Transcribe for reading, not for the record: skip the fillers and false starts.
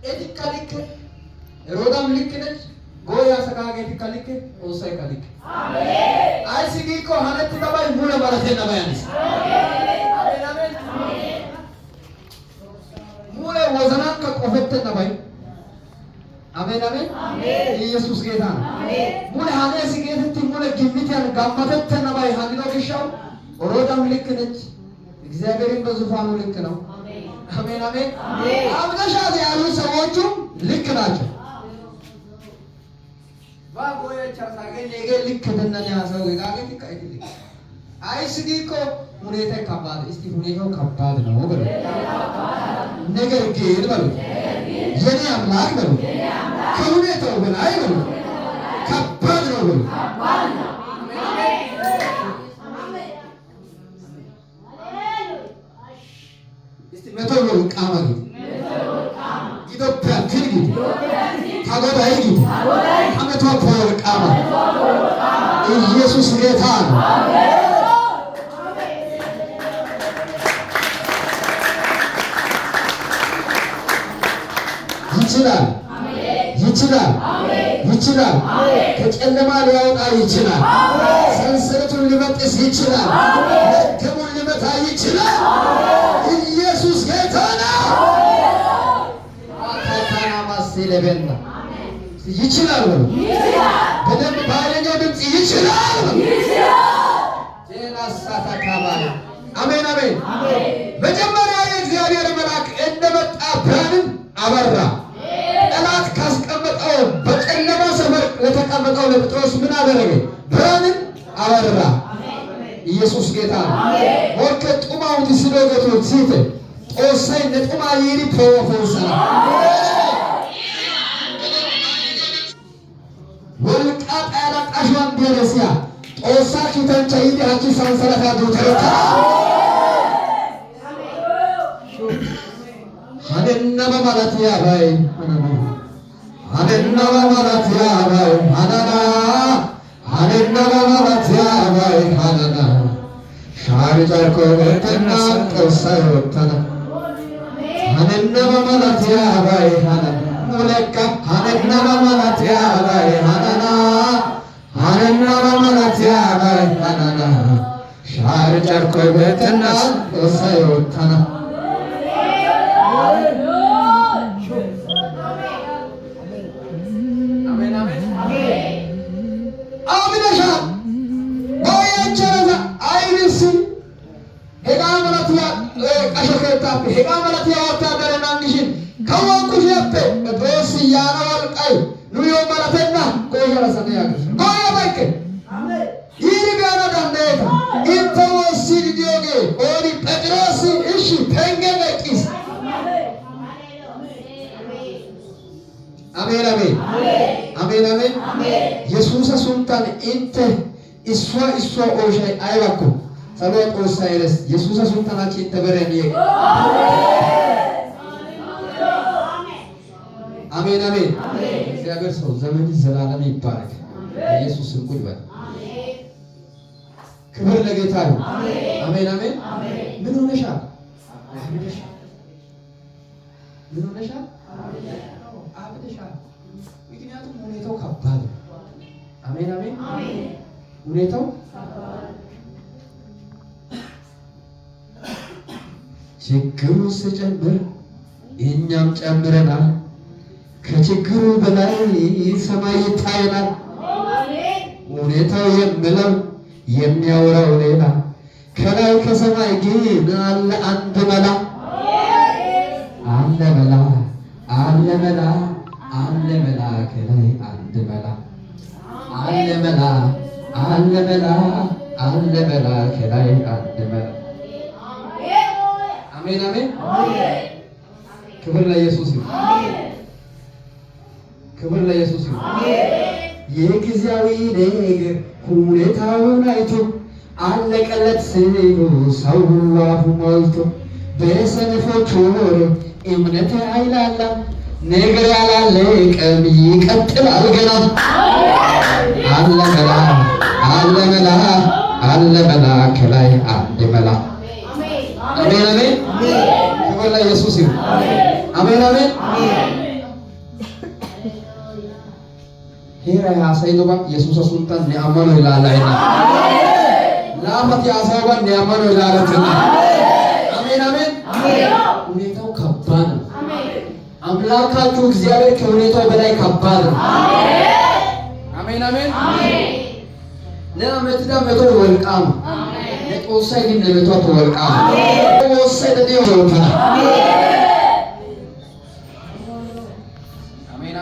ኤቲካሊክ ሮዳም ልክነች ጎያ ሰጋገ ኤቲካሊክ ኦሳይ ካሊክ አሜን አይሲጊኮ ሀነት ተባይ ሙለ ባለተ ነባያንስ አሜን ሙለ ወዘናን ከቆፈተ ነባይ አሜን አሜን ኢየሱስ ጌታ ነው። ሙለ ሀኔ ሲጌት ሙለ ግምቲያን ጋማተተ ነባይ ሀዲኖ ከሻው ሮዳም ልክነች እግዚአብሔርን በዙፋኑ ልክ ነው። አሜን አሜን አብደሻት ያሉ ሰዎቹ ልክ ናቸው። ባጎያቻ ሳገኝ ነገ ልክ እንደነ ያሰው ጋገት ይካይልኝ አይስዲኮ ሁኔታ ከባድ እስቲ ሁኔታው ከባድ ነው ብሎ ነገር ግን ብሎ የኔ አምላክ ብሎ ከሁኔታው በላይ ብሎ ከባድ ነው ብሎ መቶሎ ቃማጊ ኢትዮጵያ ትልጊ ታጎዳይ ጊ አመቷ ፖር ቃማ ኢየሱስ ጌታ ነው። ይችላል ይችላል ይችላል ከጨለማ ሊያወጣ ይችላል። ሰንሰለቱን ሊበጥስ ይችላል። መርገሙን ሊመታ ይችላል። ኢየሱስ ጌታ ነው። አታካና ማስለበና ይችላል በደንብ ባለኛው ድምጽ ይችላል ጀና ሳታካባ አሜን አሜን መጀመሪያ የእግዚአብሔር መልአክ እንደመጣ ብርሃንን አበራ። ጠላት ካስቀመጠው በጨለማ ሰፈር ለተቀመጠው ለጴጥሮስ ምን አደረገ? ብርሃንን አበራ። ኢየሱስ ጌታ ነው። ወርከ ጡማው ሲዶገቱ ሲተ ጦሳይ ነጥማ ይሪ ፖፎሳ ወልቃ ጣላቃሽዋን ቢረሲያ ጦሳ ኪተንቻ ይዲ ሀኪ ሳንሰራታ ዶተረታ ሀደናማ ማለት ያባይ ሀደናማ ማለት ያባይ ሀዳና ሀደናማ ማለት ያባይ ሀዳና ሻርጫኮ በተና ጦሳይ ወተና ሀደናማ ማለት ያባይ ሀዳና ሙለካ ሀደናማ ማለት ያባይ ሀዳና ሀደናማ ማለት ያባይ ሀዳና ሻርጫኮ በተና ጦሳይ ወተና አሜን አሜን አሜን አሜን ኢየሱስ ሱንታን እንተ እሷ ኦሻይ አይባኩ ጸሎት ኦሳይረስ ኢየሱስ ሱንታናችን ተበረኒ አሜን አሜን እግዚአብሔር ሰው ዘመን ዘላለም ይባረክ። ኢየሱስ ስም ይባረክ። ክብር ለጌታ ነው። አሜን አሜን ምን ሆነሻል? ምን ሆነሻል? አብደሻል። ምክንያቱም ሁኔታው ከባድ ነው። አሜን አሜን ሁኔታው ችግሩ ሲጨምር እኛም ጨምረናል። ከችግሩ በላይ ሰማይ ይታየናል። ሁኔታው የምለው የሚያወራው ሌላ፣ ከላይ ከሰማይ ግን አለ አንድ መላ አለ መላ አለ መላ አለ መላ ከላይ አንድ መላ አለ መላ አለ መላ አለ መላ ከላይ አንድ መላ። አሜን አሜን ክብር ለኢየሱስ ይሁን። ክብር ለኢየሱስ ይሁን። የጊዜያዊ ነገር ሁኔታውን አይቶ አለቀለት ሲሉ ሰው ሁሉ አፉ ሞልቶ በሰነፎች ወሬ እምነት አይላላ ነገር ያላለቀም ይቀጥላል ገና አለ መላ አለ መላ አለ መላ ከላይ አንድ መላ። አሜን አሜን ክብር ለኢየሱስ ይሁን። አሜን አሜን ሄራ ያሳይዶባ ኢየሱስ ሱልጣን ነአማኑ ይላላይና ላፈት ያሳይባ ነአማኑ ይላላትና አሜን አሜን ሁኔታው ከባድ ነው። አምላካችሁ እግዚአብሔር ከሁኔታው በላይ ከባድ ነው። አሜን አሜን ለአመት ዳመቶ ወልቃም ለጦሳይ ግን ለመቶ ወልቃም ወሰደ ነው